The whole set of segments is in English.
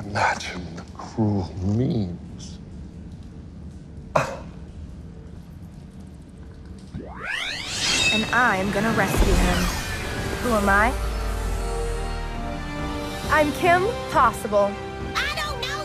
Imagine the cruel means. And I'm gonna rescue him. Who am I? I'm Kim Possible. I don't know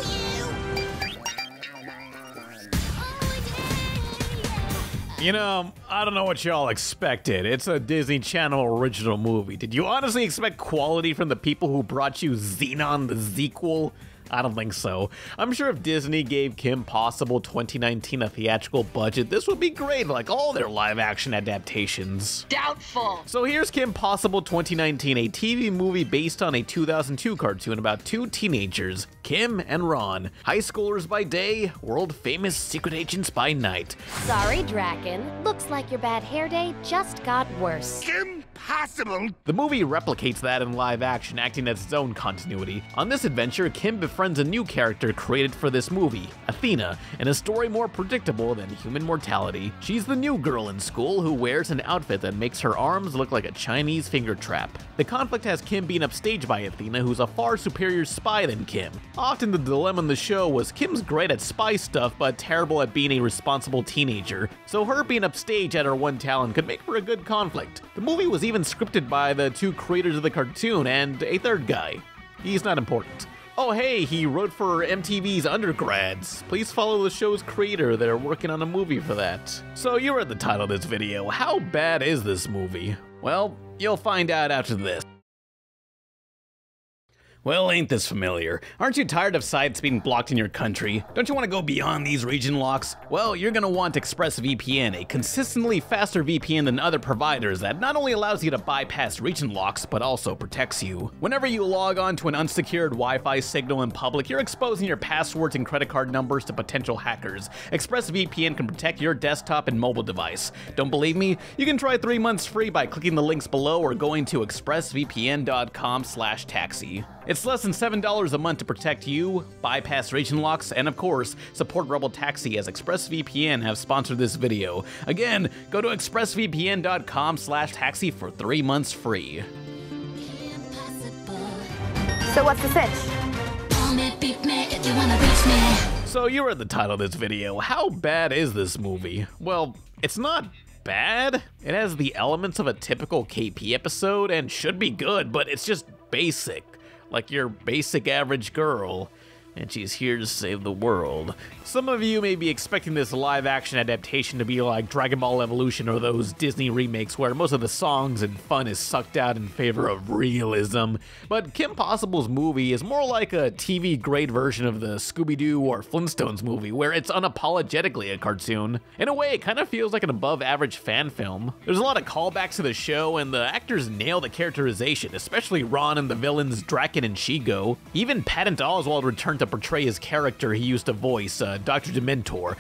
you! You know, I don't know what y'all expected. It's a Disney Channel original movie. Did you honestly expect quality from the people who brought you Xenon the sequel? I don't think so. I'm sure if Disney gave Kim Possible 2019 a theatrical budget, this would be great like all their live-action adaptations. Doubtful. So here's Kim Possible 2019, a TV movie based on a 2002 cartoon about two teenagers, Kim and Ron, high schoolers by day, world-famous secret agents by night. Sorry, Draken. Looks like your bad hair day just got worse. Kim Possible. The movie replicates that in live action, acting as its own continuity. On this adventure, Kim befriends a new character created for this movie, Athena, in a story more predictable than human mortality. She's the new girl in school who wears an outfit that makes her arms look like a Chinese finger trap. The conflict has Kim being upstaged by Athena, who's a far superior spy than Kim. Often the dilemma in the show was Kim's great at spy stuff but terrible at being a responsible teenager, so her being upstaged at her one talent could make for a good conflict. The movie was even scripted by the two creators of the cartoon and a third guy. He's not important. Oh hey, he wrote for MTV's Undergrads. Please follow the show's creator, they're working on a movie for that. So you read the title of this video, how bad is this movie? Well, you'll find out after this. Well, ain't this familiar? Aren't you tired of sites being blocked in your country? Don't you want to go beyond these region locks? Well, you're gonna want ExpressVPN, a consistently faster VPN than other providers that not only allows you to bypass region locks, but also protects you. Whenever you log on to an unsecured Wi-Fi signal in public, you're exposing your passwords and credit card numbers to potential hackers. ExpressVPN can protect your desktop and mobile device. Don't believe me? You can try 3 months free by clicking the links below or going to expressvpn.com/taxi. It's less than $7 a month to protect you, bypass region locks, and of course, support RebelTaxi as ExpressVPN have sponsored this video. Again, go to expressvpn.com/taxi for 3 months free. So what's the sitch? So you read the title of this video, how bad is this movie? Well, it's not bad. It has the elements of a typical KP episode and should be good, but it's just basic. Like your basic average girl, and she's here to save the world. Some of you may be expecting this live-action adaptation to be like Dragon Ball Evolution or those Disney remakes where most of the songs and fun is sucked out in favor of realism, but Kim Possible's movie is more like a TV-grade version of the Scooby-Doo or Flintstones movie, where it's unapologetically a cartoon. In a way, it kind of feels like an above-average fan film. There's a lot of callbacks to the show, and the actors nail the characterization, especially Ron and the villains Draken and Shigo. Even Patton Oswalt returned to portray his character he used to voice, Dr. Dementor.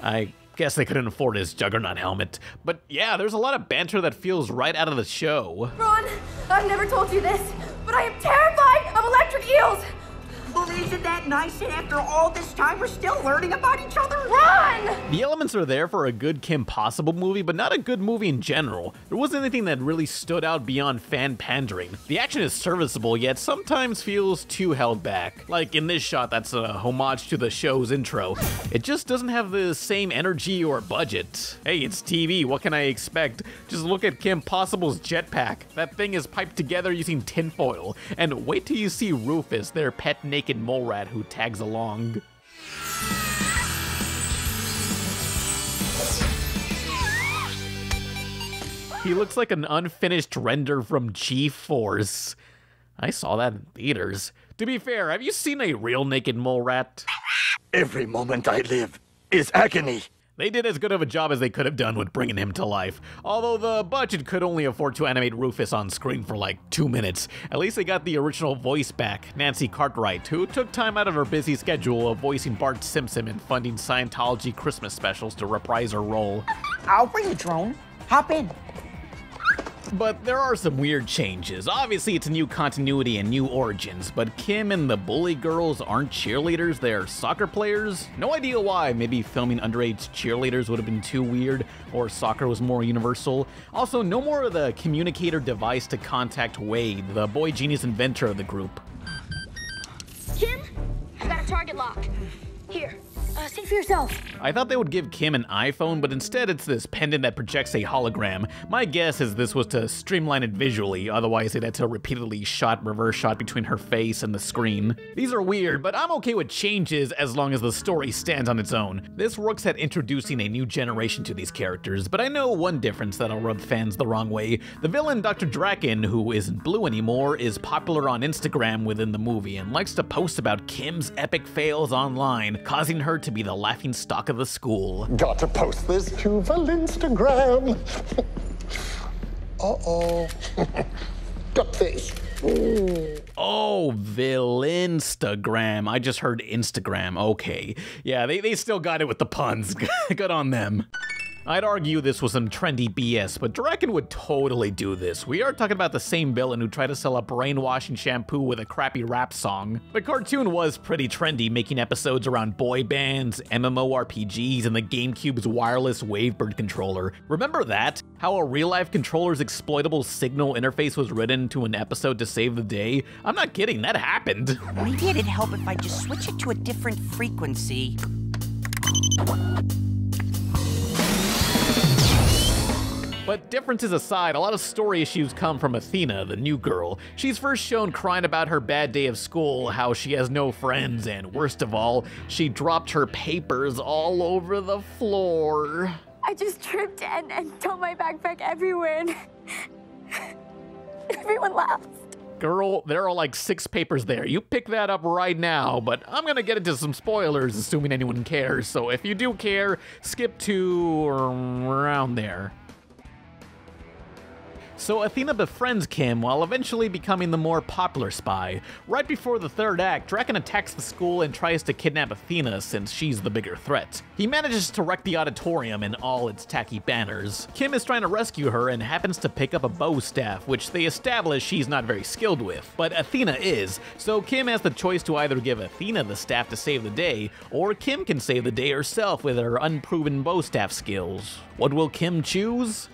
I guess they couldn't afford his Juggernaut helmet. But yeah, there's a lot of banter that feels right out of the show. Ron, I've never told you this, but I am terrified of electric eels! Well, isn't that nice that after all this time we're still learning about each other? Run! The elements are there for a good Kim Possible movie, but not a good movie in general. There wasn't anything that really stood out beyond fan pandering. The action is serviceable, yet sometimes feels too held back. Like in this shot that's a homage to the show's intro. It just doesn't have the same energy or budget. Hey, it's TV, what can I expect? Just look at Kim Possible's jetpack. That thing is piped together using tinfoil. And wait till you see Rufus, their pet naked mole rat who tags along. He looks like an unfinished render from G-Force. I saw that in theaters. To be fair, have you seen a real naked mole rat? Every moment I live is agony. They did as good of a job as they could have done with bringing him to life. Although the budget could only afford to animate Rufus on screen for like 2 minutes. At least they got the original voice back, Nancy Cartwright, who took time out of her busy schedule of voicing Bart Simpson and funding Scientology Christmas specials to reprise her role. I'll bring the drone. Hop in. But there are some weird changes. Obviously, it's a new continuity and new origins, but Kim and the bully girls aren't cheerleaders, they're soccer players? No idea why. Maybe filming underage cheerleaders would have been too weird, or soccer was more universal. Also, no more of the communicator device to contact Wade, the boy genius inventor of the group. Kim, target lock. Here, see for yourself. I thought they would give Kim an iPhone, but instead it's this pendant that projects a hologram. My guess is this was to streamline it visually, otherwise they'd had to repeatedly reverse shot between her face and the screen. These are weird, but I'm okay with changes as long as the story stands on its own. This works at introducing a new generation to these characters, but I know one difference that'll rub fans the wrong way. The villain, Dr. Draken, who isn't blue anymore, is popular on Instagram within the movie and likes to post about Kim's epic fails online, causing her to be the laughing stock of the school. Gotta post this to the Instagram. Uh-oh. Got this. Oh, Villinstagram. I just heard Instagram. Okay. Yeah, they still got it with the puns. Good on them. I'd argue this was some trendy BS, but Draken would totally do this. We are talking about the same villain who tried to sell a brainwashing shampoo with a crappy rap song. The cartoon was pretty trendy, making episodes around boy bands, MMORPGs, and the GameCube's wireless Wavebird controller. Remember that? How a real-life controller's exploitable signal interface was written into an episode to save the day? I'm not kidding, that happened. Maybe it'd help if I just switch it to a different frequency. But differences aside, a lot of story issues come from Athena, the new girl. She's first shown crying about her bad day of school, how she has no friends, and worst of all, she dropped her papers all over the floor. I just tripped and dumped my backpack everywhere and everyone laughed. Girl, there are like 6 papers there. You pick that up right now, but I'm gonna get into some spoilers, assuming anyone cares. So if you do care, skip to around there. So Athena befriends Kim while eventually becoming the more popular spy. Right before the third act, Draken attacks the school and tries to kidnap Athena since she's the bigger threat. He manages to wreck the auditorium and all its tacky banners. Kim is trying to rescue her and happens to pick up a bow staff, which they establish she's not very skilled with, but Athena is, so Kim has the choice to either give Athena the staff to save the day, or Kim can save the day herself with her unproven bow staff skills. What will Kim choose?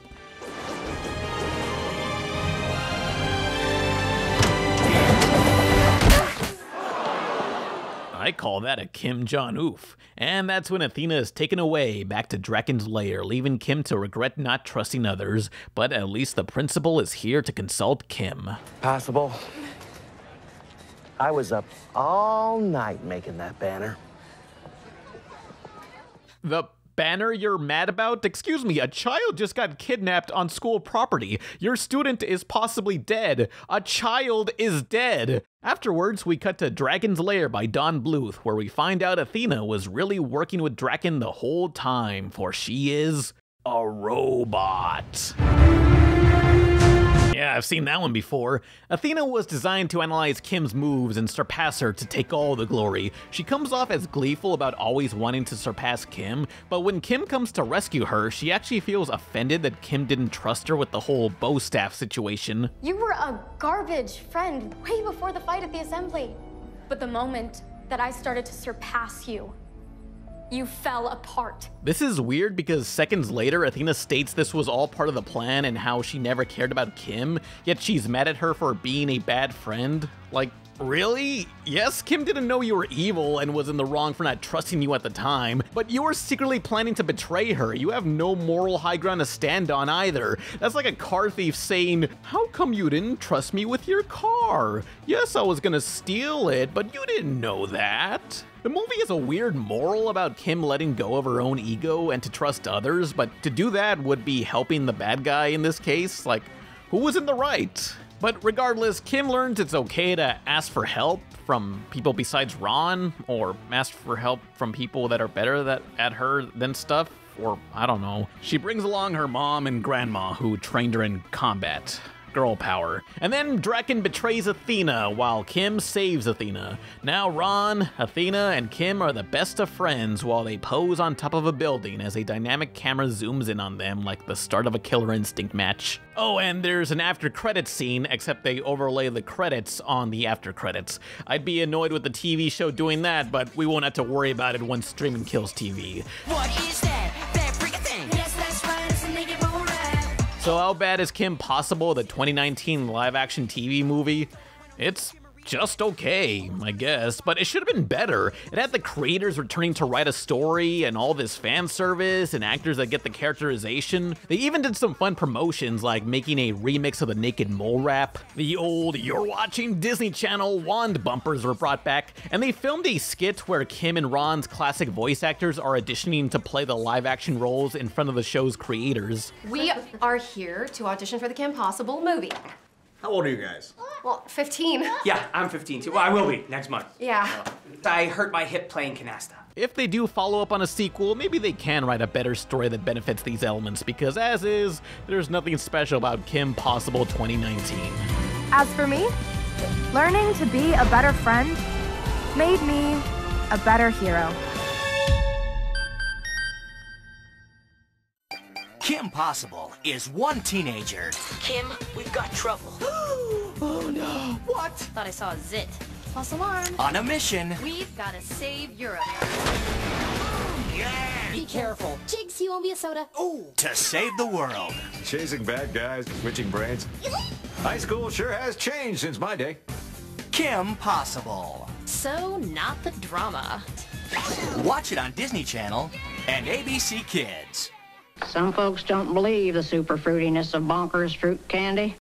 I call that a Kim Jong-oof. And that's when Athena is taken away back to Draken's lair, leaving Kim to regret not trusting others, but at least the principal is here to consult Kim. Possible. I was up all night making that banner. The banner you're mad about? Excuse me, a child just got kidnapped on school property. Your student is possibly dead. A child is dead. Afterwards, we cut to Draken's Lair by Don Bluth, where we find out Athena was really working with Draken the whole time, for she is a robot. Yeah, I've seen that one before. Athena was designed to analyze Kim's moves and surpass her to take all the glory. She comes off as gleeful about always wanting to surpass Kim, but when Kim comes to rescue her, she actually feels offended that Kim didn't trust her with the whole bow staff situation. You were a garbage friend way before the fight at the assembly. But the moment that I started to surpass you, you fell apart. This is weird because seconds later, Athena states this was all part of the plan and how she never cared about Kim, yet she's mad at her for being a bad friend. Like, really? Yes, Kim didn't know you were evil and was in the wrong for not trusting you at the time, but you were secretly planning to betray her. You have no moral high ground to stand on either. That's like a car thief saying, "How come you didn't trust me with your car? Yes, I was gonna steal it, but you didn't know that." The movie has a weird moral about Kim letting go of her own ego and to trust others, but to do that would be helping the bad guy in this case. Like, who was in the right? But regardless, Kim learns it's okay to ask for help from people besides Ron, or ask for help from people that are better at her than stuff, or I don't know. She brings along her mom and grandma who trained her in combat. Girl power. And then Draken betrays Athena while Kim saves Athena. Now Ron, Athena, and Kim are the best of friends while they pose on top of a building as a dynamic camera zooms in on them like the start of a Killer Instinct match. Oh, and there's an after credits scene, except they overlay the credits on the after credits. I'd be annoyed with the TV show doing that, but we won't have to worry about it once streaming kills TV. What is that? That freaking thing? Yes, that's right, it's a nigga bull rap. So how bad is Kim Possible, the 2019 live-action TV movie? It's just okay, I guess, but it should have been better. It had the creators returning to write a story and all this fan service and actors that get the characterization. They even did some fun promotions like making a remix of the Naked Mole rap. The old "You're Watching Disney Channel" wand bumpers were brought back, and they filmed a skit where Kim and Ron's classic voice actors are auditioning to play the live-action roles in front of the show's creators. We are here to audition for the Kim Possible movie. How old are you guys? Well, 15. Yeah, I'm 15 too. Well, I will be next month. Yeah. I hurt my hip playing canasta. If they do follow up on a sequel, maybe they can write a better story that benefits these elements, because as is, there's nothing special about Kim Possible 2019. As for me, learning to be a better friend made me a better hero. Kim Possible is one teenager. Kim, we've got trouble. Oh no! What? Thought I saw a zit. False alarm. On a mission. We've got to save Europe. Yeah! Be careful. Jigs, you owe me a soda. Ooh! To save the world. Chasing bad guys, switching brains. High school sure has changed since my day. Kim Possible. So, not the drama. Watch it on Disney Channel and ABC Kids. Some folks don't believe the super fruitiness of Bonkers fruit candy.